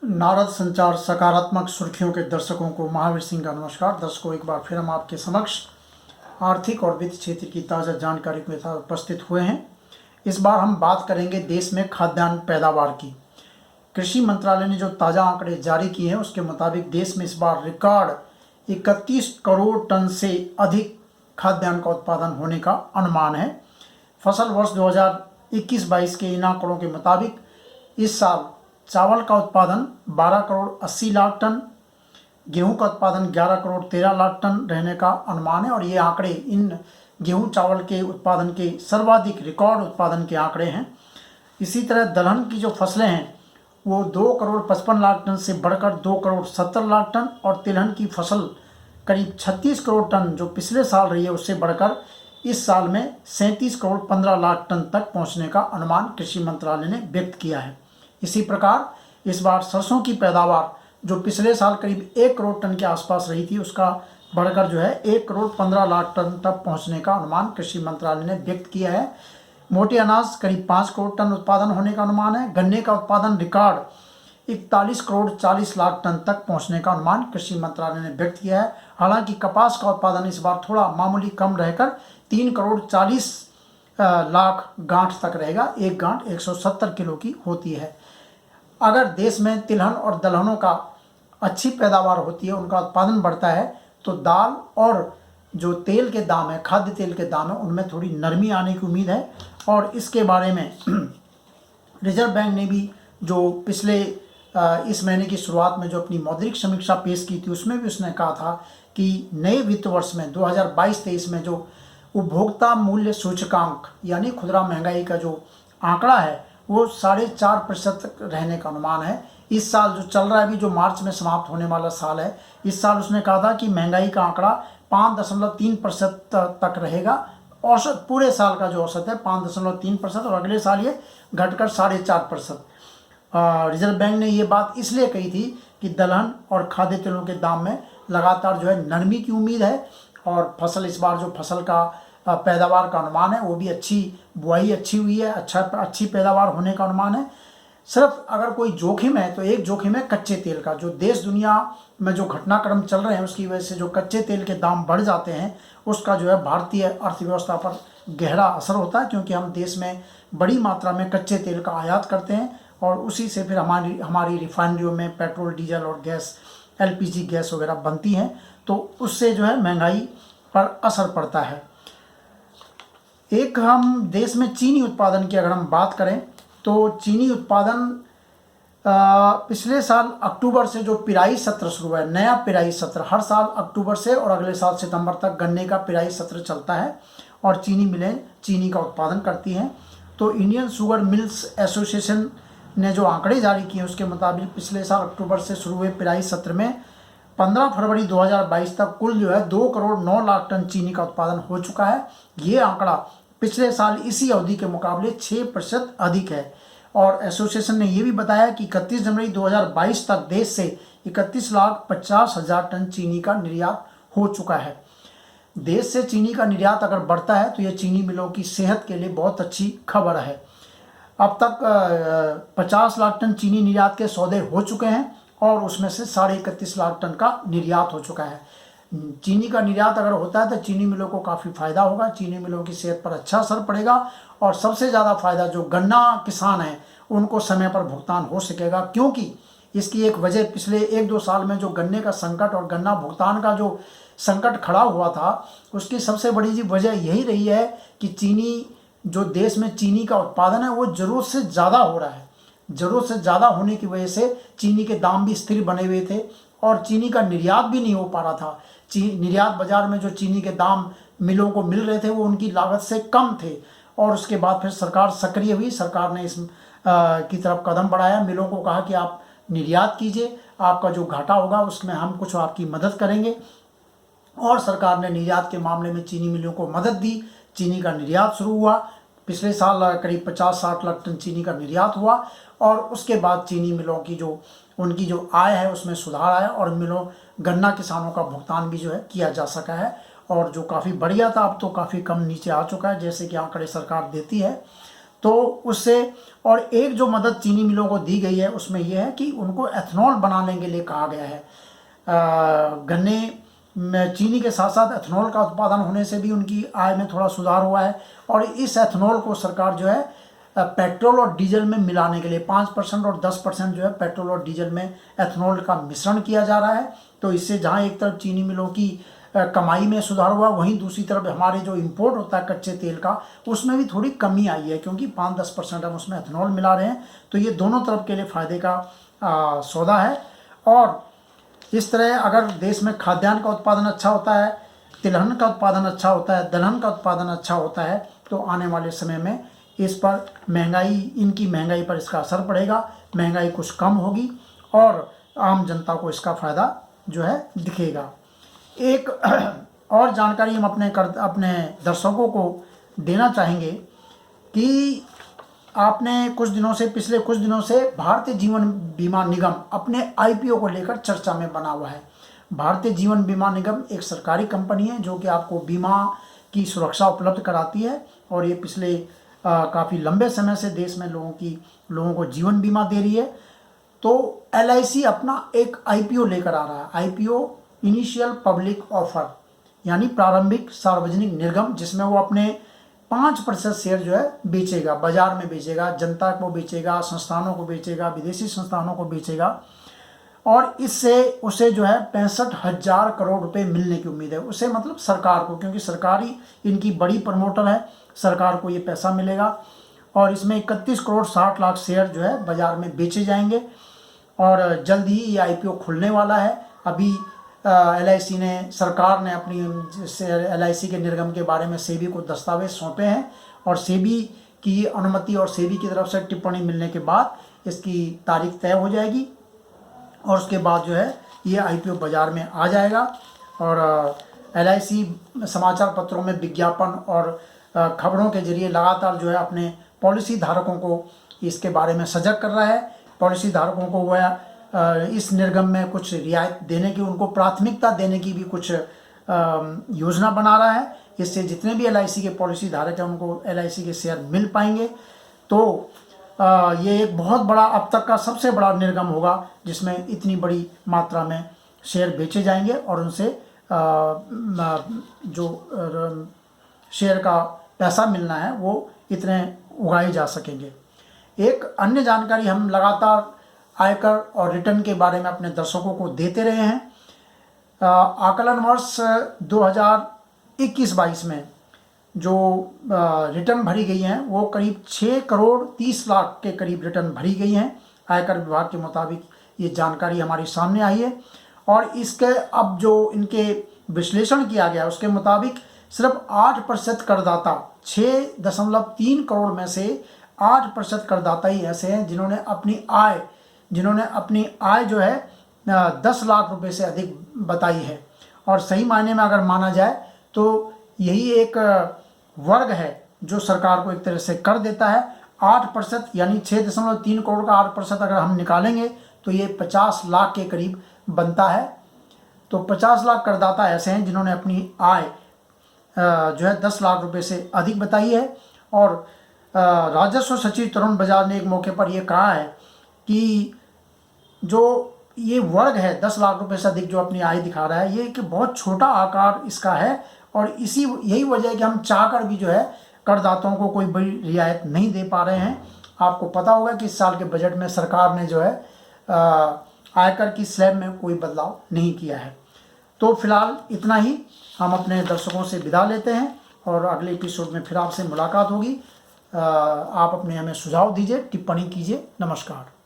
नारद संचार सकारात्मक सुर्खियों के दर्शकों को महावीर सिंह का नमस्कार। दर्शकों, एक बार फिर हम आपके समक्ष आर्थिक और वित्त क्षेत्र की ताज़ा जानकारी के साथ उपस्थित हुए हैं। इस बार हम बात करेंगे देश में खाद्यान्न पैदावार की। कृषि मंत्रालय ने जो ताज़ा आंकड़े जारी किए हैं उसके मुताबिक देश में इस बार रिकॉर्ड 31 करोड़ टन से अधिक खाद्यान्न का उत्पादन होने का अनुमान है। फसल वर्ष 2021-22 के इन आंकड़ों के मुताबिक इस साल चावल का उत्पादन 12 करोड़ 80 लाख टन, गेहूं का उत्पादन 11 करोड़ 13 लाख टन रहने का अनुमान है। और ये आंकड़े इन गेहूं चावल के उत्पादन के सर्वाधिक रिकॉर्ड उत्पादन के आंकड़े हैं। इसी तरह दलहन की जो फसलें हैं वो 2 करोड़ 55 लाख टन से बढ़कर 2 करोड़ 70 लाख टन, और तिलहन की फसल करीब 36 करोड़ टन जो पिछले साल रही है उससे बढ़कर इस साल में 37 करोड़ 15 लाख टन तक पहुंचने का अनुमान कृषि मंत्रालय ने व्यक्त किया है। इसी प्रकार इस बार सरसों की पैदावार जो पिछले साल करीब 1 करोड़ टन के आसपास रही थी उसका बढ़कर जो है 1 करोड़ 15 लाख टन तक पहुंचने का अनुमान कृषि मंत्रालय ने व्यक्त किया है। मोटे अनाज करीब 5 करोड़ टन उत्पादन होने का अनुमान है। गन्ने का उत्पादन रिकॉर्ड 41 करोड़ 40 लाख टन तक पहुंचने का अनुमान कृषि मंत्रालय ने व्यक्त किया है। हालांकि कपास का उत्पादन इस बार थोड़ा मामूली कम रहकर 3 करोड़ 40 लाख गांठ तक रहेगा। एक गांठ 170 किलो की होती है। अगर देश में तिलहन और दलहनों का अच्छी पैदावार होती है, उनका उत्पादन बढ़ता है, तो दाल और जो तेल के दाम है, खाद्य तेल के दाम है, उनमें थोड़ी नरमी आने की उम्मीद है। और इसके बारे में रिजर्व बैंक ने भी जो पिछले इस महीने की शुरुआत में जो अपनी मौद्रिक समीक्षा पेश की थी उसमें भी उसने कहा था कि नए वित्त वर्ष में 2022-23 में जो उपभोक्ता मूल्य सूचकांक यानी खुदरा महंगाई का जो आंकड़ा है वो 4.5% रहने का अनुमान है। इस साल जो चल रहा है अभी, जो मार्च में समाप्त होने वाला साल है, इस साल उसने कहा था कि महंगाई का आंकड़ा 5.3% तक रहेगा। औसत पूरे साल का जो औसत है 5.3%, और अगले साल ये घटकर 4.5%। रिजर्व बैंक ने ये बात इसलिए कही थी कि दलहन और खाद्य तेलों के दाम में लगातार जो है नरमी की उम्मीद है, और फसल इस बार जो फसल का पैदावार का अनुमान है वो भी अच्छी, बुआई अच्छी हुई है, अच्छी पैदावार होने का अनुमान है। सिर्फ अगर कोई जोखिम है तो एक जोखिम है कच्चे तेल का। जो देश दुनिया में जो घटनाक्रम चल रहे हैं उसकी वजह से जो कच्चे तेल के दाम बढ़ जाते हैं उसका जो है भारतीय अर्थव्यवस्था पर गहरा असर होता है, क्योंकि हम देश में बड़ी मात्रा में कच्चे तेल का आयात करते हैं और उसी से फिर हमारी रिफाइनरियों में पेट्रोल, डीजल और गैस, LPG गैस वगैरह बनती हैं, तो उससे जो है महंगाई पर असर पड़ता है। एक हम देश में चीनी उत्पादन की अगर हम बात करें तो चीनी उत्पादन पिछले साल अक्टूबर से जो पिराई सत्र शुरू है, नया पिराई सत्र, हर साल अक्टूबर से और अगले साल सितंबर तक गन्ने का पिराई सत्र चलता है और चीनी मिलें चीनी का उत्पादन करती हैं। तो इंडियन शुगर मिल्स एसोसिएशन ने जो आंकड़े जारी किए उसके मुताबिक पिछले साल अक्टूबर से शुरू हुए पिराई सत्र में 15 फरवरी 2022 तक कुल जो है 2 करोड़ 9 लाख टन चीनी का उत्पादन हो चुका है। ये आंकड़ा पिछले साल इसी अवधि के मुकाबले 6% अधिक है। और एसोसिएशन ने यह भी बताया कि 31 जनवरी 2022 तक देश से 31,50,000 टन चीनी का निर्यात हो चुका है। देश से चीनी का निर्यात अगर बढ़ता है तो यह चीनी मिलों की सेहत के लिए बहुत अच्छी खबर है। अब तक 50 लाख टन चीनी निर्यात के सौदे हो चुके हैं और उसमें से 31.5 लाख टन का निर्यात हो चुका है। चीनी का निर्यात अगर होता है तो चीनी मिलों को काफ़ी फ़ायदा होगा, चीनी मिलों की सेहत पर अच्छा असर पड़ेगा, और सबसे ज़्यादा फ़ायदा जो गन्ना किसान हैं उनको समय पर भुगतान हो सकेगा। क्योंकि इसकी एक वजह पिछले 1-2 साल में जो गन्ने का संकट और गन्ना भुगतान का जो संकट खड़ा हुआ था उसकी सबसे बड़ी वजह यही रही है कि चीनी, जो देश में चीनी का उत्पादन है वो ज़रूरत से ज़्यादा हो रहा है। ज़रूरत से ज़्यादा होने की वजह से चीनी के दाम भी स्थिर बने हुए थे और चीनी का निर्यात भी नहीं हो पा रहा था। निर्यात बाजार में जो चीनी के दाम मिलों को मिल रहे थे वो उनकी लागत से कम थे, और उसके बाद फिर सरकार सक्रिय हुई। सरकार ने इस की तरफ कदम बढ़ाया, मिलों को कहा कि आप निर्यात कीजिए, आपका जो घाटा होगा उसमें हम कुछ आपकी मदद करेंगे, और सरकार ने निर्यात के मामले में चीनी मिलों को मदद दी। चीनी का निर्यात शुरू हुआ। पिछले साल करीब 50-60 लाख टन चीनी का निर्यात हुआ, और उसके बाद चीनी मिलों की उनकी जो आय है उसमें सुधार आया, और मिलों गन्ना किसानों का भुगतान भी जो है किया जा सका है, और जो काफ़ी बढ़िया था अब तो काफ़ी कम नीचे आ चुका है जैसे कि आंकड़े सरकार देती है। तो उससे, और एक जो मदद चीनी मिलों को दी गई है उसमें यह है कि उनको एथनॉल बनाने के लिए कहा गया है। गन्ने में चीनी के साथ साथ एथनॉल का उत्पादन होने से भी उनकी आय में थोड़ा सुधार हुआ है, और इस एथनॉल को सरकार जो है पेट्रोल और डीजल में मिलाने के लिए 5% और 10% जो है पेट्रोल और डीजल में एथनॉल का मिश्रण किया जा रहा है। तो इससे जहाँ एक तरफ चीनी मिलों की कमाई में सुधार हुआ, वहीं दूसरी तरफ हमारे जो इंपोर्ट होता है कच्चे तेल का, उसमें भी थोड़ी कमी आई है, क्योंकि 5-10% हम उसमें एथनॉल मिला रहे हैं। तो ये दोनों तरफ के लिए फ़ायदे का सौदा है। और इस तरह अगर देश में खाद्यान्न का उत्पादन अच्छा होता है, तिलहन का उत्पादन अच्छा होता है, दलहन का उत्पादन अच्छा होता है, तो आने वाले समय में इस पर इनकी महंगाई पर इसका असर पड़ेगा, महंगाई कुछ कम होगी और आम जनता को इसका फ़ायदा जो है दिखेगा। एक और जानकारी हम अपने दर्शकों को देना चाहेंगे कि आपने पिछले कुछ दिनों से भारतीय जीवन बीमा निगम अपने IPO को लेकर चर्चा में बना हुआ है। भारतीय जीवन बीमा निगम एक सरकारी कंपनी है जो कि आपको बीमा की सुरक्षा उपलब्ध कराती है, और ये पिछले काफ़ी लंबे समय से देश में लोगों को जीवन बीमा दे रही है। तो LIC अपना एक IPO लेकर आ रहा है, IPO इनिशियल पब्लिक ऑफर, यानी प्रारंभिक सार्वजनिक निर्गम, जिसमें वो अपने 5% शेयर जो है बेचेगा, बाजार में बेचेगा, जनता को बेचेगा, संस्थानों को बेचेगा, विदेशी संस्थानों को बेचेगा, और इससे उसे जो है 65,000 करोड़ रुपए मिलने की उम्मीद है। उसे मतलब सरकार को, क्योंकि सरकार ही इनकी बड़ी प्रमोटर है, सरकार को ये पैसा मिलेगा। और इसमें 31 करोड़ 60 लाख शेयर जो है बाजार में बेचे जाएंगे, और जल्द ही ये IPO खुलने वाला है। अभी LIC ने, सरकार ने अपनी LIC के निर्गम के बारे में सेबी को दस्तावेज सौंपे हैं, और सेबी की अनुमति और सेबी की तरफ से टिप्पणी मिलने के बाद इसकी तारीख तय हो जाएगी, और उसके बाद जो है ये IPO बाज़ार में आ जाएगा। और LIC समाचार पत्रों में विज्ञापन और खबरों के जरिए लगातार जो है अपने पॉलिसी धारकों को इसके बारे में सजग कर रहा है। पॉलिसी धारकों को वह इस निर्गम में कुछ रियायत देने की, उनको प्राथमिकता देने की भी कुछ योजना बना रहा है। इससे जितने भी LIC के पॉलिसी धारक हैं उनको LIC के शेयर मिल पाएंगे। तो ये एक बहुत बड़ा, अब तक का सबसे बड़ा निर्गम होगा जिसमें इतनी बड़ी मात्रा में शेयर बेचे जाएंगे, और उनसे जो शेयर का पैसा मिलना है वो इतने उगाए जा सकेंगे। एक अन्य जानकारी हम लगातार आयकर और रिटर्न के बारे में अपने दर्शकों को देते रहे हैं। आकलन वर्ष 2021-22 में जो रिटर्न भरी गई हैं वो करीब 6 करोड़ 30 लाख के करीब रिटर्न भरी गई हैं। आयकर विभाग के मुताबिक ये जानकारी हमारी सामने आई है, और इसके अब जो इनके विश्लेषण किया गया उसके मुताबिक सिर्फ 8% करदाता, 6.3 करोड़ में से 8% करदाता ही ऐसे हैं जिन्होंने अपनी आय जो है 10 लाख रुपए से अधिक बताई है। और सही मायने में अगर माना जाए तो यही एक वर्ग है जो सरकार को एक तरह से कर देता है। 8% यानी 6.3 करोड़ का 8% अगर हम निकालेंगे तो ये 50 लाख के करीब बनता है। तो 50 लाख करदाता ऐसे हैं जिन्होंने अपनी आय जो है 10 लाख रुपए से अधिक बताई है। और राजस्व सचिव तरुण बजाज ने एक मौके पर यह कहा है कि जो ये वर्ग है 10 लाख रुपए से अधिक जो अपनी आय दिखा रहा है, ये कि बहुत छोटा आकार इसका है, और यही वजह है कि हम चाहकर भी जो है करदाताओं को कोई बड़ी रियायत नहीं दे पा रहे हैं। आपको पता होगा कि इस साल के बजट में सरकार ने जो है आयकर की स्लैब में कोई बदलाव नहीं किया है। तो फिलहाल इतना ही हम अपने दर्शकों से विदा लेते हैं, और अगले एपिसोड में फिर आपसे मुलाकात होगी। आप अपने हमें सुझाव दीजिए, टिप्पणी कीजिए। नमस्कार।